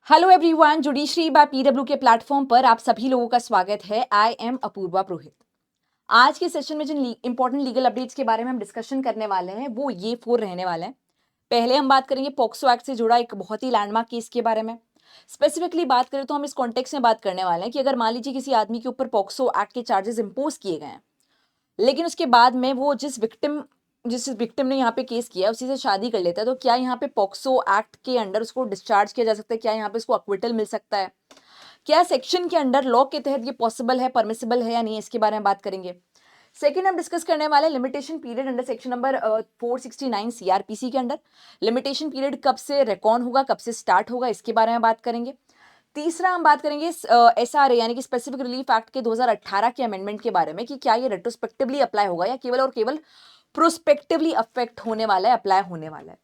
Hello everyone, judiciary by PW के platform पर आप सभी लोगों का स्वागत है। I am Apoorva Purohit. आज के सेशन में जिन इंपॉर्टेंट लीगल अपडेट्स के बारे में हम डिस्कशन करने वाले हैं वो ये 4 रहने वाले हैं। पहले हम बात करेंगे पॉक्सो एक्ट से जुड़ा एक बहुत ही लैंडमार्क केस के बारे में। स्पेसिफिकली बात करें तो हम इस कॉन्टेक्स्ट में बात करने वाले हैं कि अगर मान लीजिए किसी आदमी के ऊपर पॉक्सो एक्ट के चार्जेस इंपोज किए गए हैं, लेकिन उसके बाद में वो जिस विक्टिम ने यहाँ पे केस किया उसी से शादी कर लेता है, तो क्या यहाँ पे पॉक्सो एक्ट के अंडर उसको डिस्चार्ज किया जा सकता है? क्या यहाँ पे उसको अक्विटल मिल सकता है? क्या सेक्शन के अंडर लॉ के तहत ये पॉसिबल है, परमिसिबल है या नहीं, इसके बारे में बात करेंगे। सेकेंड हम डिस्कस करने वाले limitation period under section number 469 CrPC के अंडर। लिमिटेशन पीरियड कब से रेकॉन होगा, कब से स्टार्ट होगा, इसके बारे में बात करेंगे। तीसरा हम बात करेंगे एसआरए यानी कि स्पेसिफिक रिलीफ एक्ट के 2018 के अमेंडमेंट के बारे में कि क्या ये रेट्रोस्पेक्टिवली अप्लाई होगा या केवल और केवल प्रोस्पेक्टिवली अफेक्ट होने वाला है, अप्लाई होने वाला है।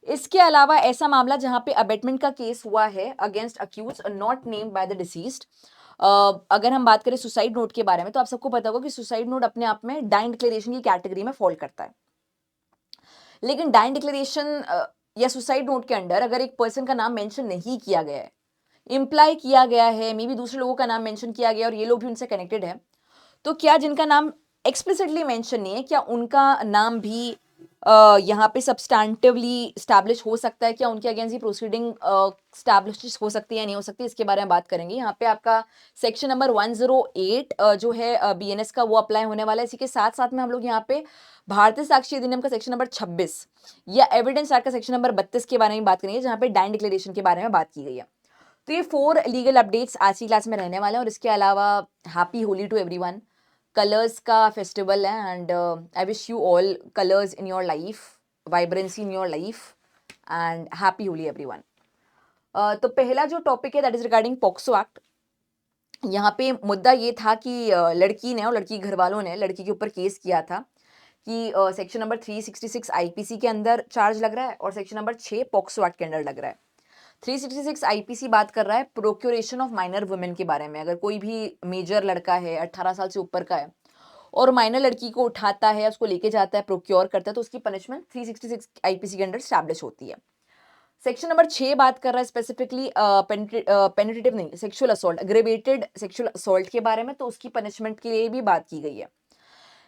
इसके अलावा ऐसा मामला जहां पे अबेटमेंट का केस हुआ है against accused not named by the deceased. अगर हम बात करें सुसाइड नोट के बारे में तो आप सबको पता होगा कि सुसाइड नोट अपने आप में डाइन डिक्लेरेशन की कैटेगरी में फॉल करता है। लेकिन डाइन डिक्लेरेशन या सुसाइड नोट के अंडर अगर एक पर्सन का नाम मेंशन नहीं किया गया है, इम्प्लाई किया गया है, मे बी दूसरे लोगों का नाम मेंशन किया गया और ये लोग भी उनसे कनेक्टेड है, तो क्या जिनका नाम एक्सप्लिसिटली मेंशन नहीं है क्या उनका नाम भी यहाँ पे सब्सटैंटिवली स्टैब्लिश हो सकता है? क्या उनके अगेंस्ट ये प्रोसीडिंग स्टैब्लिश हो सकती है या नहीं हो सकती, इसके बारे में बात करेंगे। यहाँ पे आपका सेक्शन नंबर 108 जो है बीएनएस का, वो अप्लाई होने वाला है। इसी के साथ साथ में हम लोग यहाँ पे भारतीय साक्ष्य अधिनियम का सेक्शन नंबर 26 या एविडेंस एक्ट का सेक्शन नंबर 32 के बारे में बात करेंगे, जहाँ पे डाइन डिक्लेरेशन के बारे में बात की गई है। तो ये 4 लीगल अपडेट्स आज की क्लास में रहने वाले हैं। और इसके अलावा happy Holi to everyone. Colours का फेस्टिवल है and I wish you all colours in your life, vibrancy in your life and happy Holi everyone. तो पहला जो टॉपिक है that is regarding POCSO act. यहाँ पे मुद्दा ये था कि लड़की ने और लड़की घर वालों ने लड़की के ऊपर केस किया था कि सेक्शन नंबर 366 आईपीसी के अंदर चार्ज लग रहा है और सेक्शन नंबर 6 पॉक्सो एक्ट के अंदर लग रहा है। 366 आईपीसी बात कर रहा है प्रोक्योरेशन ऑफ माइनर वुमेन के बारे में। अगर कोई भी मेजर लड़का है, 18 साल से ऊपर का है, और माइनर लड़की को उठाता है, उसको लेके जाता है, प्रोक्योर करता है, तो उसकी पनिशमेंट 366 आईपीसी के अंडर स्टैब्लिश होती है। सेक्शन नंबर 6 बात कर रहा है स्पेसिफिकली पेनिट्रेटिव नहीं, सेक्सुअल असॉल्ट, अग्रेवेटेड सेक्सुअल असॉल्ट के बारे में, तो उसकी पनिशमेंट के लिए भी बात की गई है।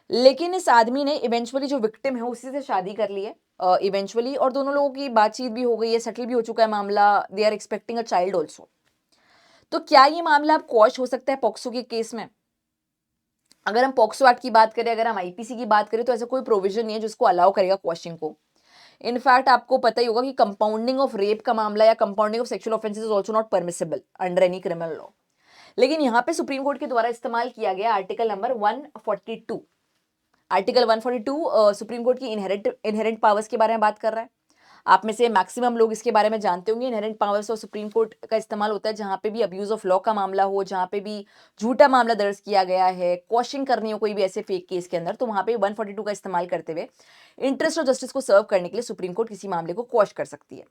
लेकिन इस आदमी ने इवेंचुअली जो विक्टिम है उसी से शादी कर ली है इवेंचुअली, और दोनों लोगों की बातचीत भी हो गई है, सेटल भी हो चुका है मामला। They are expecting a child also. तो क्या ये मामला अब क्वॉश हो सकता है पॉक्सो के केस में? अगर हम पॉक्सो एक्ट की बात करें, अगर हम आईपीसी की बात करें, तो ऐसा कोई प्रोविजन नहीं है जिसको अलाउ करेगा क्वॉशिंग को। इनफैक्ट आपको पता ही होगा कि कंपाउंडिंग ऑफ रेप का मामला या compounding of sexual offences is also not permissible under any criminal law. लेकिन यहाँ पे सुप्रीम कोर्ट के द्वारा इस्तेमाल किया गया article number 142। Article 142 supreme court की इनहेरेंट पावर्स के बारे में बात कर रहा है। आप में से मैक्सिमम लोग इसके बारे में जानते होंगे। इनहेरेंट पावर्स और सुप्रीम कोर्ट का इस्तेमाल होता है जहां पे भी अब्यूज ऑफ लॉ का मामला हो, जहां पे भी झूठा मामला दर्ज किया गया है, क्वेश्चन करनी हो कोई भी ऐसे फेक केस के अंदर, तो वहां पे 142 का इस्तेमाल करते हुए इंटरेस्ट ऑफ जस्टिस को सर्व करने के लिए सुप्रीम कोर्ट किसी मामले को क्वॉश कर सकती है।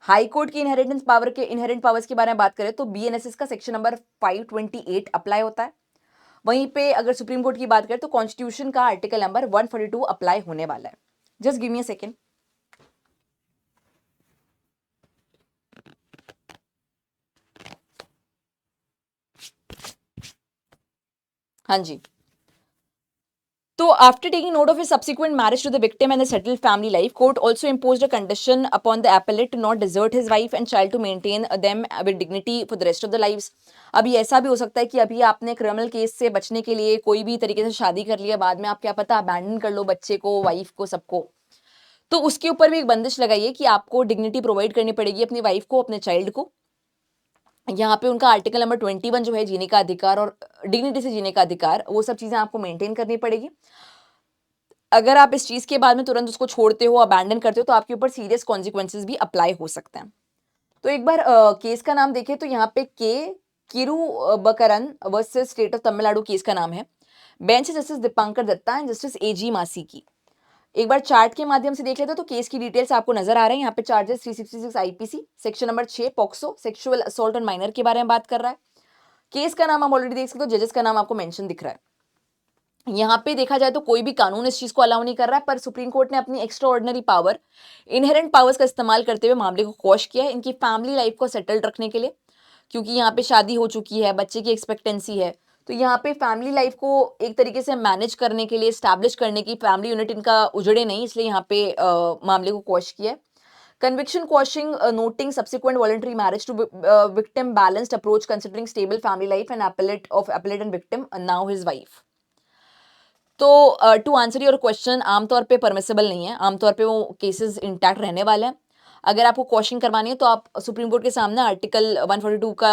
हाई कोर्ट की इनहेरेंट पावर्स के बारे में बात करें तो बीएनएसएस का सेक्शन नंबर 528 अप्लाई होता है। वहीं पे अगर सुप्रीम कोर्ट की बात करें तो कॉन्स्टिट्यूशन का आर्टिकल नंबर 142 अप्लाई होने वाला है। Just give me a second. हाँ जी। तो after taking note of his subsequent marriage to the victim and the settled family life, court also imposed a condition upon the appellate to not desert his wife and child, to maintain them with dignity for the rest of their lives. अभी ऐसा भी हो सकता है कि अभी आपने criminal case से बचने के लिए कोई भी तरीके से शादी कर लिया, बाद में आप क्या पता अबैंडन कर लो बच्चे को, वाइफ को, सबको, तो उसके ऊपर भी एक बंदिश लगाइए कि आपको डिग्निटी प्रोवाइड करनी पड़ेगी अपनी वाइफ को, अपने चाइल्ड को। यहाँ पे उनका आर्टिकल नंबर 21 जो है जीने का अधिकार और डिग्निटी से जीने का अधिकार, वो सब चीजें आपको मेंटेन करनी पड़ेगी। अगर आप इस चीज के बाद में तुरंत उसको छोड़ते हो, अबैंडन करते हो, तो आपके ऊपर सीरियस कॉन्सिक्वेंसेज भी अप्लाई हो सकते हैं। तो एक बार केस का नाम देखें तो यहाँ पे K Kirubakaran versus state of Tamil Nadu case का नाम है। Bench justice Dipankar Datta and justice AG Masih की। एक बार चार्ट के माध्यम से देख लेते हो तो केस की डिटेल्स आपको नजर आ रहे हैं। यहाँ पे charges 366 IPC, section number 6 POCSO, sexual assault on minor के बारे में बात कर रहा है। केस का नाम आप ऑलरेडी देख सकते हो, जजेस का नाम आपको मेंशन दिख रहा है। यहाँ पे देखा जाए तो कोई भी कानून इस चीज को अलाउ नहीं कर रहा है, पर सुप्रीम कोर्ट ने अपनी extra ordinary power, inherent powers का इस्तेमाल करते हुए मामले को क्वॉश किया है इनकी फैमिली लाइफ को सेटल्ड रखने के लिए, क्योंकि यहाँ पे शादी हो चुकी है, बच्चे की एक्सपेक्टेंसी है, तो यहाँ पे फैमिली लाइफ को एक तरीके से मैनेज करने के लिए, स्टैब्लिश करने की, फैमिली यूनिट इनका उजड़े नहीं, इसलिए यहाँ पे मामले को क्वॉश किया है. Conviction quashing, noting subsequent voluntary marriage to victim, balanced approach considering stable family life and appellate and victim, now his wife. तो टू आंसर योर क्वेश्चन, आमतौर पे परमिसेबल नहीं है, आमतौर पे वो केसेस इंटैक्ट रहने वाले हैं. अगर आपको क्वेश्चन करवानी है तो आप सुप्रीम कोर्ट के सामने आर्टिकल 142 का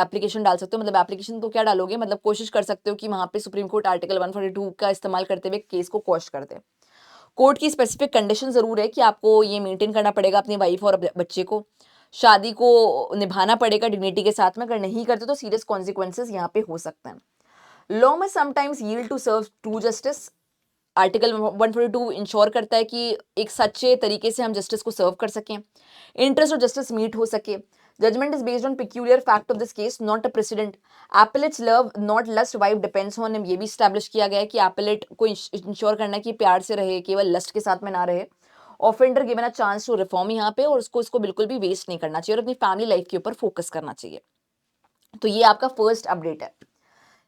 एप्लीकेशन डाल सकते हो. मतलब एप्लीकेशन तो क्या डालोगे, मतलब कोशिश कर सकते हो कि वहाँ पे सुप्रीम कोर्ट आर्टिकल 142 का इस्तेमाल करते हुए केस को क्वॉश कर दे. कोर्ट की स्पेसिफिक कंडीशन जरूर है कि आपको ये मेंटेन करना पड़ेगा अपनी वाइफ और बच्चे को, शादी को निभाना पड़ेगा डिग्निटी के साथ में. अगर नहीं करते तो सीरियस कॉन्सिक्वेंसेज यहाँ पे हो सकते हैं. लॉ में sometimes yield to serve true justice. Article 142 ensure करता है कि एक सच्चे तरीके से हम जस्टिस को सर्व कर सकें, इंटरेस्ट ऑफ जस्टिस मीट हो सके. Judgment is based on peculiar fact of this case, not a precedent. Appellate's love not lust wife depends on him. ये भी स्टैब्लिश किया गया है कि एपेलेट को इंश्योर करना है कि प्यार से रहे, केवल लस्ट के साथ में ना रहे. Offender given a chance to reform यहाँ पे, और उसको इसको बिल्कुल भी वेस्ट नहीं करना चाहिए और अपनी फैमिली लाइफ के ऊपर फोकस करना चाहिए. तो ये आपका फर्स्ट अपडेट है.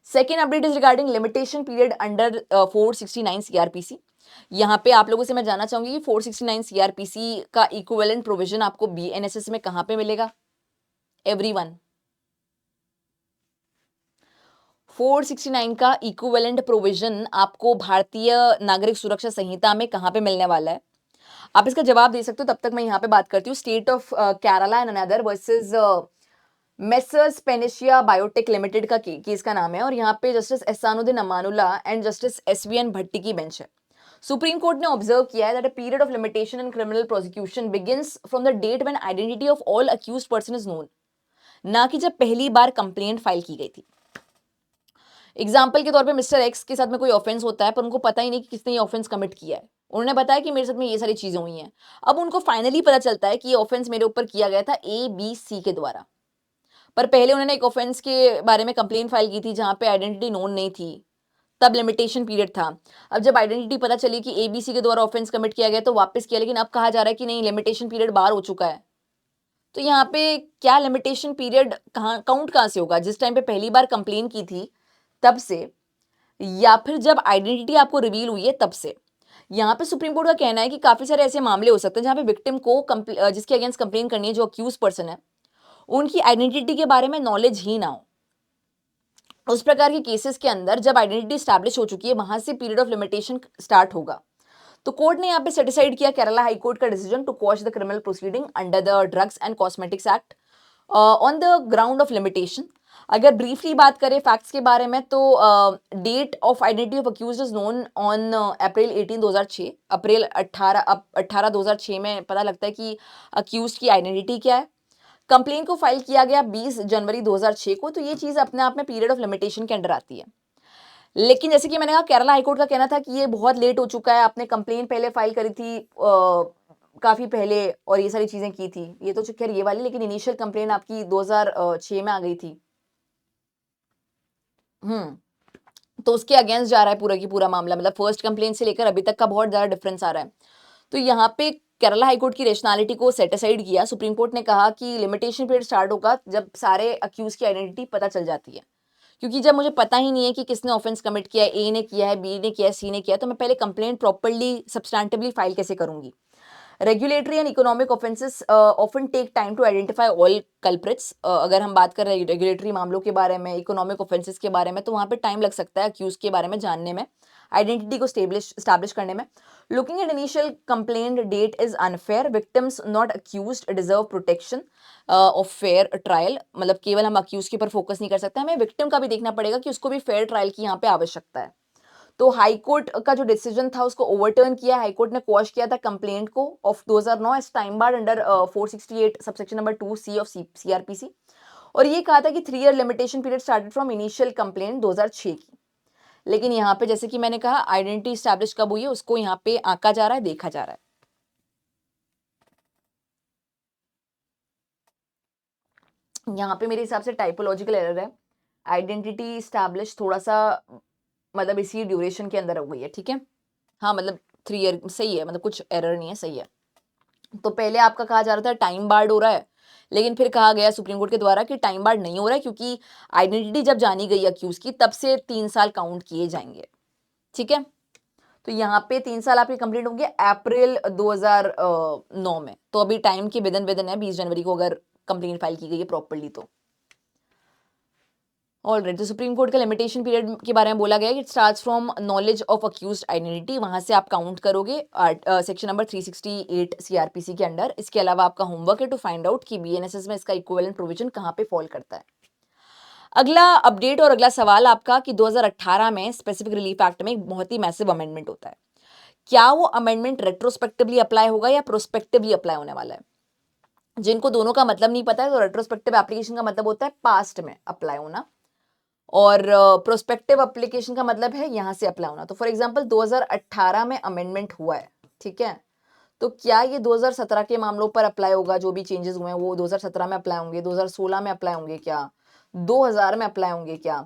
Second update is regarding limitation period under 469 CrPC. यहाँ पे आप लोगों से मैं जानना चाहूंगी कि 469 सीआरपीसी का इक्विवेलेंट प्रोविजन आपको बीएनएसएस में कहाँ पे मिलेगा. एवरीवन, 469 का इक्विवेलेंट प्रोविजन आपको भारतीय नागरिक सुरक्षा संहिता में कहाँ पे मिलने वाला है. आप इसका जवाब दे सकते हो, तब तक मैं यहाँ पे बात करती हूँ. State of Kerala and another versus messrs Panacea biotech limited का केस का नाम है, और यहाँ पे justice Ahsanuddin Amanullah and justice SVN Bhatti की बेंच है. सुप्रीम कोर्ट ने ऑब्जर्व किया है that a period of limitation in criminal prosecution begins from the date when identity of all accused person is known, ना कि जब पहली बार कंप्लेंट फाइल की गई थी. एग्जाम्पल के तौर पे मिस्टर एक्स के साथ में कोई ऑफेंस होता है, पर उनको पता ही नहीं कि किसने ये ऑफेंस कमिट किया है. उन्होंने बताया कि मेरे साथ में ये सारी चीजें हुई हैं. अब उनको फाइनली पता चलता है कि ये ऑफेंस मेरे ऊपर किया गया था ए बी सी के द्वारा, पर पहले उन्होंने एक ऑफेंस के बारे में कंप्लेंट फाइल की थी जहां पे आइडेंटिटी नोन नहीं थी, तब लिमिटेशन पीरियड था. अब जब आइडेंटिटी पता चली कि एबीसी के द्वारा ऑफेंस कमिट किया गया तो वापस किया, लेकिन अब कहा जा रहा है कि नहीं, लिमिटेशन पीरियड बाहर हो चुका है. तो यहाँ पे क्या लिमिटेशन पीरियड कहाँ से होगा, जिस टाइम पे पहली बार कंप्लेन की थी तब से, या फिर जब आइडेंटिटी आपको रिवील हुई है तब से. यहाँ पे सुप्रीम कोर्ट का कहना है कि काफी सारे ऐसे मामले हो सकते हैं जहाँ पे विक्टिम को जिसके अगेंस्ट कंप्लेन करनी है, जो अक्यूज पर्सन है, उनकी आइडेंटिटी के बारे में नॉलेज ही ना हो. उस प्रकार के केसेस के अंदर जब आइडेंटिटी स्टैब्लिश हो चुकी है, वहां से पीरियड ऑफ लिमिटेशन स्टार्ट होगा. तो कोर्ट ने यहाँ पे सेटिसाइड किया केरला हाई कोर्ट का decision to quash the criminal proceeding under the drugs and cosmetics act on the ground of limitation. अगर ब्रीफली बात करें फैक्ट्स के बारे में, तो date of identity of accused is known on April 18 2006. April 18 2006 में पता लगता है कि अक्यूज्ड की आइडेंटिटी क्या है. कंप्लेन को फाइल किया गया 20 जनवरी 2006 को, तो ये चीज अपने आप में पीरियड ऑफ लिमिटेशन के अंडर आती है. लेकिन जैसे कि मैंने कहा, केरला हाईकोर्ट का कहना था कि ये बहुत लेट हो चुका है, आपने कंप्लेन पहले फाइल करी थी काफी पहले और ये सारी चीजें की थी. ये तो खैर ये वाली, लेकिन इनिशियल कंप्लेन आपकी 2006 में आ गई थी. तो उसके अगेंस्ट जा रहा है पूरा की पूरा मामला, मतलब फर्स्ट कंप्लेन से लेकर अभी तक का बहुत ज्यादा डिफरेंस आ रहा है. तो यहाँ पे केरला हाईकोर्ट की रेशनैलिटी को सेटिसाइड किया. सुप्रीम कोर्ट ने कहा कि लिमिटेशन पीरियड स्टार्ट होगा जब सारे अक्यूज की आइडेंटिटी पता चल जाती है, क्योंकि जब मुझे पता ही नहीं है कि किसने ऑफेंस कमिट किया है, ए ने किया है, बी ने किया है, सी ने किया है, तो मैं पहले कंप्लेंट प्रॉपर्ली सब्सटैंटिवली फाइल कैसे करूंगी. Regulatory and economic offences often take time to identify all culprits. अगर हम बात कर रहे हैं रेगुलेटरी मामलों के बारे में, इकोनॉमिक ऑफेंसेस के बारे में, तो वहां पे टाइम लग सकता है अक्यूज के बारे में जानने में, आइडेंटिटी को स्टैब्लिश करने में. Looking at initial complaint date is unfair. Victims not accused deserve protection of fair trial. मतलब केवल हम अक्यूज के ऊपर फोकस नहीं कर सकते, हमें विक्टिम का भी देखना पड़ेगा कि उसको भी फेयर ट्रायल की यहाँ पे आवश्यकता है. तो हाईकोर्ट का जो डिसीजन था उसको ओवरटर्न किया. हाईकोर्ट ने क्वॉश किया था कंप्लेंट को of 2009 as time barred under 468 subsection number 2C of CrPC, और ये कहा था कि 3 year limitation period started from initial complaint 2006 की. लेकिन यहाँ पे जैसे कि मैंने कहा, आइडेंटिटी स्टैब्लिश कब हुई है उसको यहाँ पे आंका जा रहा है, देखा जा रहा है. यहाँ पे मेरे हिसाब से टाइपोलॉजिकल एरर है. आइडेंटिटी स्टैब्लिश थोड़ा सा मतलब इसी ड्यूरेशन के अंदर हो गई है, ठीक है। हाँ मतलब 3 ईयर सही है, मतलब कुछ एरर नहीं है, सही है। तो पहले आपका कहा जा रहा था टाइम बार्ड हो रहा है, लेकिन फिर कहा गया सुप्रीम कोर्ट के द्वारा कि टाइम बार्ड नहीं हो रहा है, क्योंकि आइडेंटिटी जब जानी गई अक्यूज की तब से 3 साल काउंट किए जाएंगे, ठीक है। तो यहाँ पे 3 साल आपके कंप्लीट होंगे अप्रैल 2009 में, तो अभी टाइम की विदन है 20 जनवरी को अगर कंप्लेंट फाइल की गई है प्रॉपर्ली तो। ऑलराइट, तो सुप्रीम कोर्ट का लिमिटेशन पीरियड के बारे में बोला गया है कि it starts from knowledge of accused identity, वहां से आप काउंट करोगे सेक्शन नंबर 368 सीआरपीसी के अंडर। इसके अलावा आपका होमवर्क है टू फाइंड आउट कि बीएनएसएस में इसका इक्विवेलेंट प्रोविजन कहां पे फॉल करता है। अगला अपडेट और अगला सवाल आपका कि 2018 में स्पेसिफिक रिलीफ एक्ट में एक बहुत ही मैसिव अमेंडमेंट होता है। क्या वो अमेंडमेंट रेट्रोस्पेक्टिवली अप्लाई होगा या प्रोस्पेक्टिवली अप्लाई होने वाला है? जिनको दोनों का मतलब नहीं पता है, तो रेट्रोस्पेक्टिव एप्लीकेशन का मतलब होता है पास्ट में अप्लाई होना, और प्रोस्पेक्टिव एप्लीकेशन का मतलब है यहां से अप्लाई होना। तो फॉर एग्जांपल 2018 में अमेंडमेंट हुआ है, ठीक है, तो क्या ये 2017 के मामलों पर अप्लाई होगा? जो भी चेंजेस हुए हैं वो 2017 में अप्लाई होंगे, 2016 में अप्लाई होंगे क्या, 2000 में अप्लाई होंगे क्या,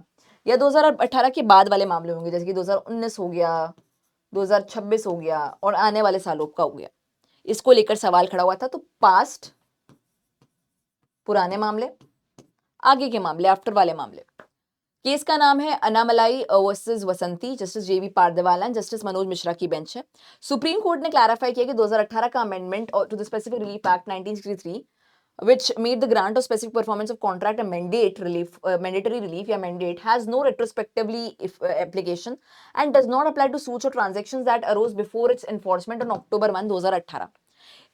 या 2018 के बाद वाले मामले होंगे, जैसे कि 2019 हो गया, 2026 हो गया और आने वाले सालों का हो गया। इसको लेकर सवाल खड़ा हुआ था। तो पास्ट पुराने मामले, आगे के मामले आफ्टर वाले मामले। केस का नाम है अनामलाई वर्सेस वसंती, जस्टिस जेवी पारदेवाला एंड जस्टिस मनोज मिश्रा की बेंच है। सुप्रीम कोर्ट ने क्लैरिफाई किया कि 2018 का amendment to the specific relief act 1963 which made the grant of specific performance of contract a mandatory relief या mandate has no retrospectively application and does not apply to suits or transactions that arose before its enforcement on October 1, 2018।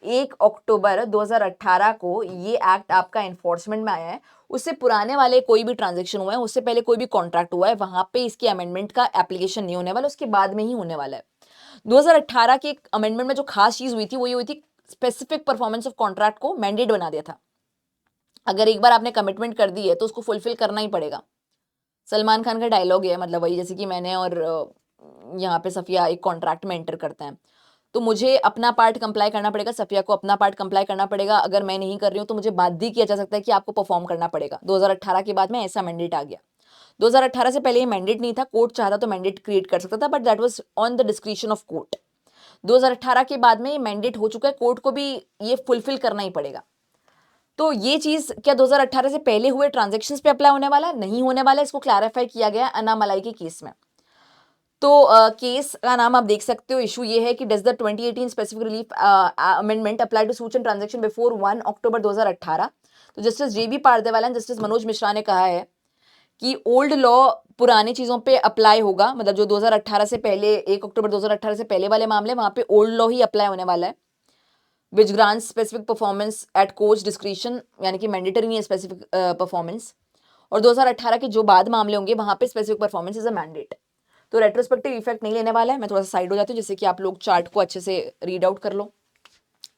1 October 2018 को ये act आपका enforcement में आया है। उससे पुराने वाले कोई भी ट्रांजेक्शन हुआ है, उससे पहले कोई भी कॉन्ट्रैक्ट हुआ है, वहां पे इसकी अमेंडमेंट का एप्लीकेशन नहीं होने वाला, उसके बाद में ही होने वाला है। 2018 के अमेंडमेंट में जो खास चीज हुई थी वो ये हुई थी, स्पेसिफिक परफॉर्मेंस ऑफ कॉन्ट्रैक्ट को मैंडेट बना दिया था। अगर एक बार आपने कमिटमेंट कर दी है तो उसको फुलफिल करना ही पड़ेगा। सलमान खान का डायलॉग है, मतलब वही, जैसे कि मैंने और यहाँ पे सफिया एक कॉन्ट्रैक्ट में एंटर करते हैं, तो मुझे अपना पार्ट कंप्लाई करना पड़ेगा, सफिया को अपना पार्ट कंप्लाई करना पड़ेगा। अगर मैं नहीं कर रही हूँ तो मुझे बाध्य किया जा सकता है कि आपको परफॉर्म करना पड़ेगा। 2018 के बाद में ऐसा मैंडेट आ गया। 2018 से पहले ये मैंडेट नहीं था, कोर्ट चाहता तो मैंडेट क्रिएट कर सकता था, but that was on the description of court. 2018 के बाद में ये मैंडेट हो चुका है, कोर्ट को भी ये फुलफिल करना ही पड़ेगा। तो ये चीज क्या 2018 से पहले हुए ट्रांजेक्शन्स पे अप्लाई होने वाला है? नहीं होने वाला है। इसको क्लैरिफाई किया गया अनामलाई के केस में। तो केस का नाम आप देख सकते हो। इशू ये है कि does the 2018 specific relief amendment apply to suits and transaction before 1 October 2018। तो justice JB Pardiwala and justice Manoj Mishra ने कहा है कि ओल्ड लॉ पुरानी चीजों पे अप्लाई होगा, मतलब जो 2018 से पहले 1 अक्टूबर 2018 से पहले वाले मामले वहां पे ओल्ड लॉ ही अप्लाई होने वाला है, which grant specific performance at court discretion, यानी कि मैंडेटरी नहीं है स्पेसिफिक परफॉर्मेंस। और 2018 के जो बाद मामले होंगे वहां पे specific performance is a mandate. तो रेट्रोस्पेक्टिव इफेक्ट नहीं लेने वाला है। मैं थोड़ा सा साइड हो जाती हूँ जिससे कि आप लोग चार्ट को अच्छे से रीड आउट कर लो।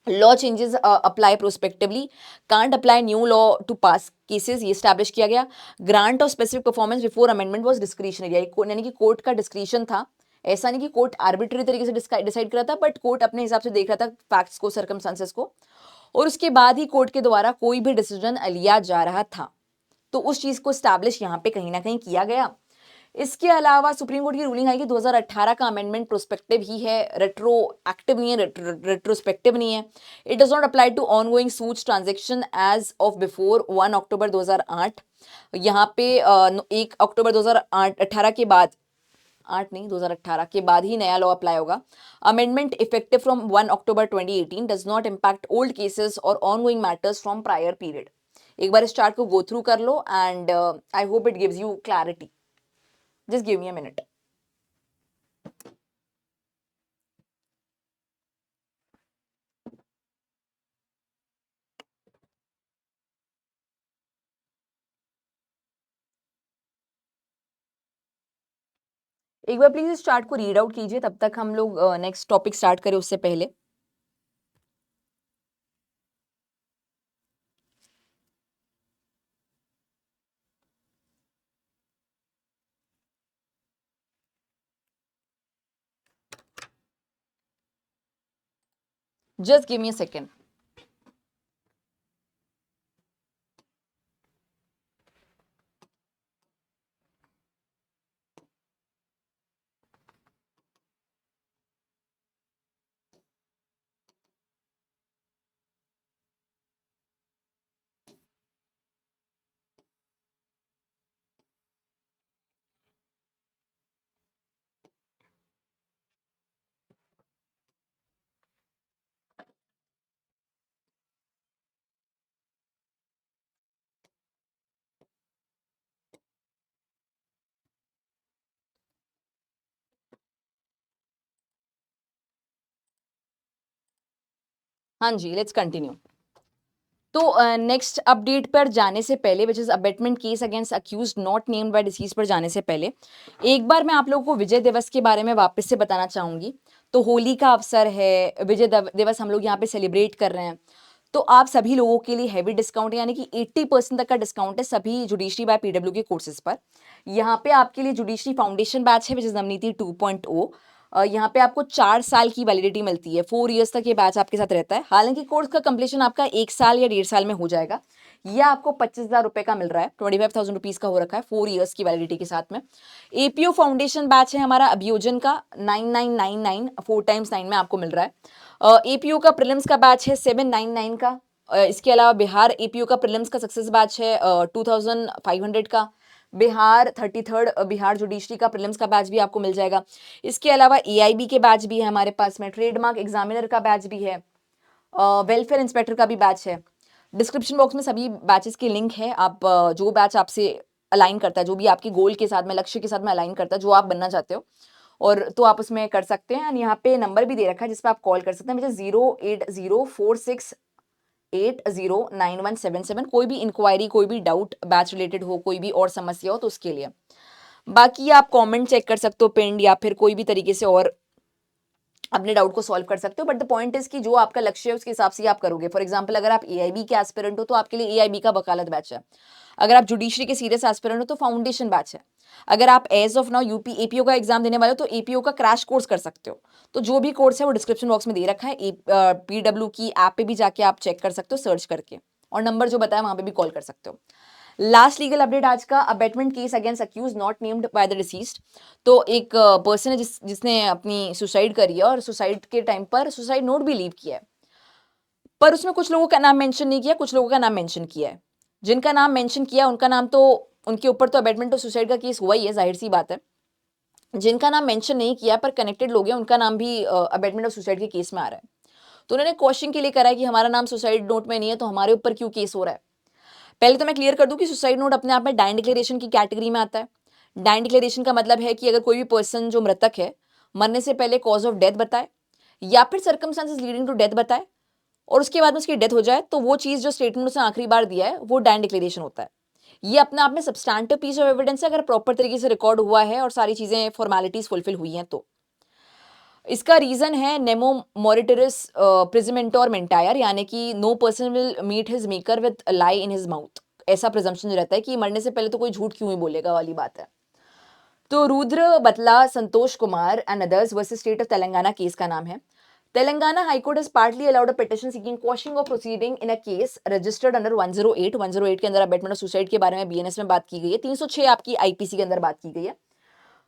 Law changes apply prospectively, can't apply new law to past cases, ये स्टैब्लिश किया गया। Grant of specific performance before amendment was discretionary, यानी कि कोर्ट का डिस्क्रिशन था। ऐसा नहीं कि कोर्ट आर्बिट्री तरीके से डिसाइड कर रहा था, बट कोर्ट अपने हिसाब से देख रहा था फैक्ट्स को, सर्कमस्टांसेस को, और उसके बाद ही कोर्ट के द्वारा कोई भी डिसीजन लिया जा रहा था। तो उस चीज को स्टैब्लिश यहाँ पे कहीं ना कहीं किया गया। इसके अलावा सुप्रीम कोर्ट की रूलिंग आई कि 2018 का अमेंडमेंट प्रोस्पेक्टिव ही है, रेट्रो एक्टिव नहीं है, रेट्रोस्पेक्टिव नहीं है। It does not apply to ongoing suits transaction as of before 1 October 2008। यहाँ पे 1 अक्टूबर 2018 के बाद, 8 नहीं 2018 के बाद ही नया लॉ अप्लाई होगा। Amendment effective from 1 October 2018 does not impact old cases और ongoing matters from prior period. एक बार इस चार्ट को गो थ्रू कर लो and I hope it gives you clarity. Just give me a minute. एक बार प्लीज इस चार्ट को रीड आउट कीजिए, तब तक हम लोग नेक्स्ट टॉपिक स्टार्ट करें उससे पहले। Just give me a second. हाँ जी, लेट्स कंटिन्यू। तो नेक्स्ट अपडेट पर जाने से पहले, which is abetment case against accused not named by deceased पर जाने से पहले एक बार मैं आप लोगों को विजय दिवस के बारे में वापस से बताना चाहूंगी। तो होली का अवसर है, विजय दिवस हम लोग यहाँ पे सेलिब्रेट कर रहे हैं। तो आप सभी लोगों के लिए हैवी डिस्काउंट यानी कि 80% तक का डिस्काउंट है सभी जुडिशरी बाय पीडब्ल्यू के कोर्सेज पर। यहाँ पे आपके लिए जुडिशरी फाउंडेशन बैच है विच इज नवनीति 2.0। यहाँ पे आपको 4 साल की वैलिडिटी मिलती है, 4 इयर्स तक ये बैच आपके साथ रहता है। हालांकि कोर्स का कंप्लीशन आपका 1 साल या 1.5 साल में हो जाएगा। यह आपको 25,000 रुपए का मिल रहा है, 25,000 रुपीज का हो रखा है 4 इयर्स की वैलिडिटी के साथ में। एपीओ फाउंडेशन बैच है हमारा अभियोजन का, 9999 4 टाइम्स 9 में आपको मिल रहा है। एपीओ का प्रीलिम्स का बैच है 799 का। इसके अलावा बिहार एपीओ का प्रीलिम्स का सक्सेस बैच है 2500 का। बिहार 33rd बिहार जुडिशरी का प्रीलिम्स का बैच भी आपको मिल जाएगा। इसके अलावा एआईबी के बैच भी है हमारे पास में, ट्रेडमार्क एग्जामिनर का बैच भी है, वेलफेयर इंस्पेक्टर का भी बैच है। डिस्क्रिप्शन बॉक्स में सभी बैचेस के लिंक है। आप जो बैच आपसे अलाइन करता है, जो भी आपके गोल के साथ में, लक्ष्य के साथ में अलाइन करता है, जो आप बनना चाहते हो, और तो आप उसमें कर सकते हैं। एंड यहाँ पे नंबर भी दे रखा है जिस पे आप कॉल कर सकते हैं, मुझे 08046809177। कोई भी इंक्वायरी, कोई भी डाउट बैच रिलेटेड हो, कोई भी और समस्या हो तो उसके लिए। बाकी आप कमेंट चेक कर सकते हो पिंड, या फिर कोई भी तरीके से और अपने डाउट को सॉल्व कर सकते हो। बट द पॉइंट इज कि जो आपका लक्ष्य है उसके हिसाब से आप करोगे। फॉर एग्जांपल अगर आप एआईबी के एस्पिरेंट हो तो आपके लिए एआईबी का वकालत बैच है। अगर आप जुडिशरी के सीरियस एस्पिरेंट हो तो फाउंडेशन बैच है। अगर आप as of now UP APO का एग्जाम देने वाले हो तो एपीओ का क्रैश कोर्स कर सकते हो। तो जो भी कोर्स है वो डिस्क्रिप्शन बॉक्स में दे रखा है। पीडब्ल्यू की ऐप पे भी जाके आप चेक कर सकते हो सर्च करके, और नंबर जो बताया वहां पे भी कॉल कर सकते हो। लास्ट लीगल अपडेट आज का, abetment case against accused not named by the deceased. तो एक पर्सन है जिसने अपनी सुसाइड करी है, और सुसाइड के टाइम पर सुसाइड नोट भी लीव किया है, पर उसमें कुछ लोगों का नाम मेंशन नहीं किया, कुछ लोगों का नाम मेंशन किया है। जिनका नाम मेंशन किया उनका नाम तो, उनके ऊपर तो अबेटमेंट ऑफ सुसाइड का केस हुआ ही है, जाहिर सी बात है। जिनका नाम मेंशन नहीं किया पर कनेक्टेड लोग हैं, उनका नाम भी अबेटमेंट ऑफ सुसाइड के केस में आ रहा है। तो उन्होंने क्वेश्चन के लिए करा है कि हमारा नाम सुसाइड नोट में नहीं है तो हमारे ऊपर क्यों केस हो रहा है। पहले तो मैं क्लियर कर दूं कि सुसाइड नोट अपने आप में डाइन डिक्लेरेशन की कैटेगरी में आता है। डाइन डिक्लेरेशन का मतलब है कि अगर कोई भी पर्सन जो मृतक है मरने से पहले कॉज ऑफ डेथ बताए, या फिर सर्कमस्टांसेस लीडिंग टू डेथ बताए, और उसके बाद में उसकी डेथ हो जाए, तो वो चीज जो स्टेटमेंट उसने आखिरी बार दिया है वो डाइन डिक्लेरेशन होता है। ये अपने आप में सब्सटैंटिव पीस ऑफ एविडेंस है अगर प्रॉपर तरीके से रिकॉर्ड हुआ है और सारी चीजें फॉर्मेलिटीज फुलफिल हुई हैं तो। इसका रीजन है नेमो मोरिटरिस प्रिजमेंटोर मेंटायर, यानी कि no person will meet his maker with lie in his mouth. ऐसा प्रिजम्पशन रहता है कि मरने से पहले तो कोई झूठ क्यों ही बोलेगा वाली बात है। तो Rudra Battula, Santosh Kumar and others versus state of Telangana case का नाम है। Telangana high court has partly allowed a petition seeking quashing of proceeding in a case registered under 108 के अंदर अबेटमेंट ऑफ सुसाइड के बारे में बीएनएस में बात की गई है। 306 आपकी आईपीसी के अंदर बात की गई है।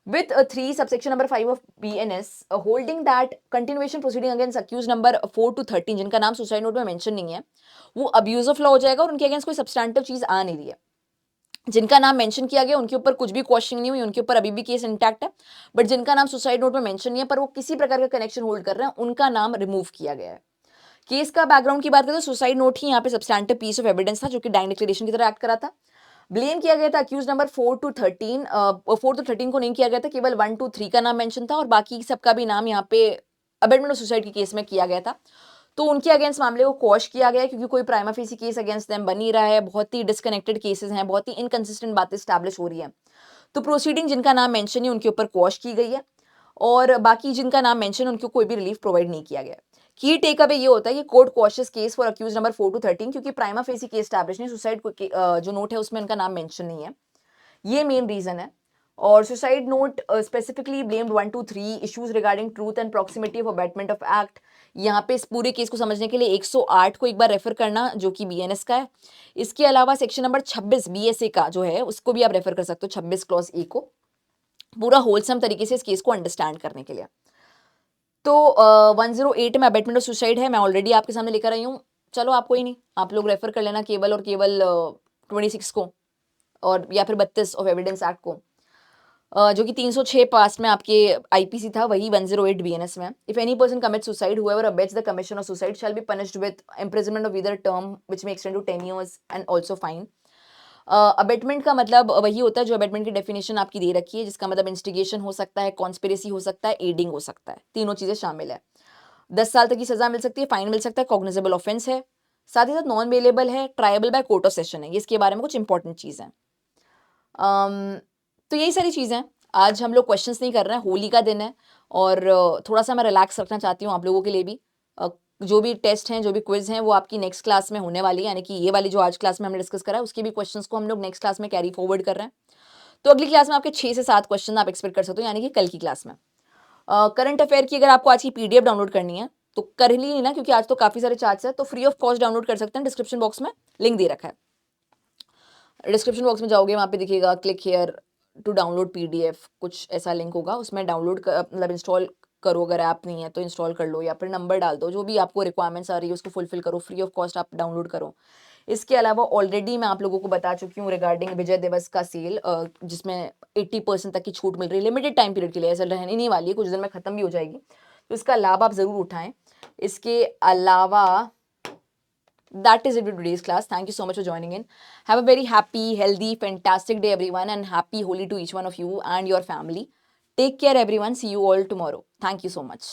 With 3 subsection number 5 of BNS holding that continuation proceeding against accused number 4 to 13 जिनका नाम सुसाइड नोट में मेंशन नहीं है, वो अब्यूज ऑफ लॉ हो जाएगा और उनके अगेंस्ट कोई सब्सटैंटिव चीज आ नहीं रही है। जिनका नाम मेंशन किया गया उनके ऊपर कुछ भी क्वेश्चन नहीं हुई, उनके ऊपर अभी भी केस इंटैक्ट है। बट जिनका नाम सुसाइड नोट में मेंशन नहीं है पर वो किसी प्रकार का कनेक्शन होल्ड कर रहे हैं, उनका नाम रिमूव किया गया है। केस का बैकग्राउंड की बात करें तो सुसाइड नोट ही यहाँ पे सब्सटैंटिव पीस ऑफ एविडेंस था जो कि डाइन डिक्लेरेशन की तरह एक्ट करा था। ब्लेम किया गया था अक्यूज नंबर 4 to 13, 4 to 13 को नहीं किया गया था, केवल 1 to 3 का नाम मेंशन था और बाकी सबका भी नाम यहाँ पे अबेटमेंट ऑफ सुसाइड के केस में किया गया था। तो उनके अगेंस्ट मामले को क्वॉश किया गया क्योंकि कोई prima facie case against them बन नहीं रहा है, बहुत ही डिस्कनेक्टेड केसेस हैं, बहुत ही इनकंसिस्टेंट बातें स्टैब्लिश हो रही है। तो प्रोसीडिंग जिनका नाम मेंशन है उनके ऊपर क्वॉश की गई है, और बाकी जिनका नाम मेंशन उनको कोई भी रिलीफ प्रोवाइड नहीं किया गया। की टेक अवे ये होता है कि court quashes case for accused number 4 to 13 क्योंकि प्राइमा फेसी केस स्टैब्लिश नहीं, सुसाइड जो नोट है उसमें उनका नाम मेंशन नहीं है, ये मेन रीजन है। और suicide note specifically blamed 1 to 3 issues regarding truth and proximity of abetment of act. यहाँ पे इस पूरे केस को समझने के लिए 108 को एक बार रेफर करना जो कि बीएनएस का है। इसके अलावा सेक्शन नंबर 26 बीएसए का जो है उसको भी आप रेफर कर सकते हो, 26 क्लॉज ए को, पूरा होलसम तरीके से इस केस को अंडरस्टैंड करने के लिए। तो 108 में अबेटमेंट ऑफ सुसाइड है, मैं ऑलरेडी आपके सामने लेकर आई हूँ। चलो आप कोई नहीं, आप लोग रेफर कर लेना केवल और केवल 26 को, और या फिर 32 ऑफ एविडेंस एक्ट को, जो कि 306 पास में आपके आईपीसी था, वही 108 बीएनएस में। If any person commit suicide whoever abets the commission of suicide shall be punished with imprisonment of either term which may extend to 10 years and also fine. Abetment का मतलब वही होता है जो अबेटमेंट की डेफिनेशन आपकी दे रखी है, जिसका मतलब इंस्टिगेशन हो सकता है, कॉन्स्पिरेसी हो सकता है, एडिंग हो सकता है, तीनों चीजें शामिल है। 10 साल तक की सजा मिल सकती है, फाइन मिल सकता है, कॉग्निजेबल ऑफेंस है, साथ ही साथ नॉन बेलेबल है, tribal by court of session है। ये इसके बारे में कुछ इंपॉर्टेंट चीज़ है। तो यही सारी चीज़ें हैं। आज हम लोग क्वेश्चंस नहीं कर रहे हैं, होली का दिन है और थोड़ा सा मैं रिलैक्स रखना चाहती हूँ आप लोगों के लिए भी। जो भी टेस्ट हैं, जो भी क्विज हैं, वो आपकी नेक्स्ट क्लास में होने वाली है, यानी कि ये वाली जो आज क्लास में हमने डिस्कस करा है उसके भी क्वेश्चंस को हम लोग नेक्स्ट क्लास में कैरी फॉरवर्ड कर रहे हैं। तो अगली क्लास में आपके 6 से 7 क्वेश्चन आप एक्सपेक्ट कर सकते हो, यानी कि कल की क्लास में। करंट अफेयर की अगर आपको आज की पीडीएफ डाउनलोड करनी है तो कर ही नहीं ना, क्योंकि आज तो काफ़ी सारे चार्ट्स है, तो फ्री ऑफ कॉस्ट डाउनलोड कर सकते हैं। डिस्क्रिप्शन बॉक्स में लिंक दे रखा है। डिस्क्रिप्शन बॉक्स में जाओगे, वहाँ पे दिखेगा click here to download PDF, कुछ ऐसा लिंक होगा, उसमें डाउनलोड मतलब इंस्टॉल करो। अगर ऐप नहीं है तो इंस्टॉल कर लो, या फिर नंबर डाल दो, जो भी आपको रिक्वायरमेंट्स आ रही है उसको फुलफिल करो, फ्री ऑफ कॉस्ट आप डाउनलोड करो। इसके अलावा ऑलरेडी मैं आप लोगों को बता चुकी हूँ रिगार्डिंग विजय दिवस का सेल, जिसमें 80% तक की छूट मिल रही है लिमिटेड टाइम पीरियड के लिए, ऐसा रहने नहीं वाली है, कुछ दिन में खत्म भी हो जाएगी, तो इसका लाभ आप ज़रूर उठाएं। इसके अलावा that is it with today's class. Thank you so much for joining in. Have a very happy, healthy, fantastic day everyone, and happy Holi to each one of you and your family. Take care everyone. See you all tomorrow. Thank you so much.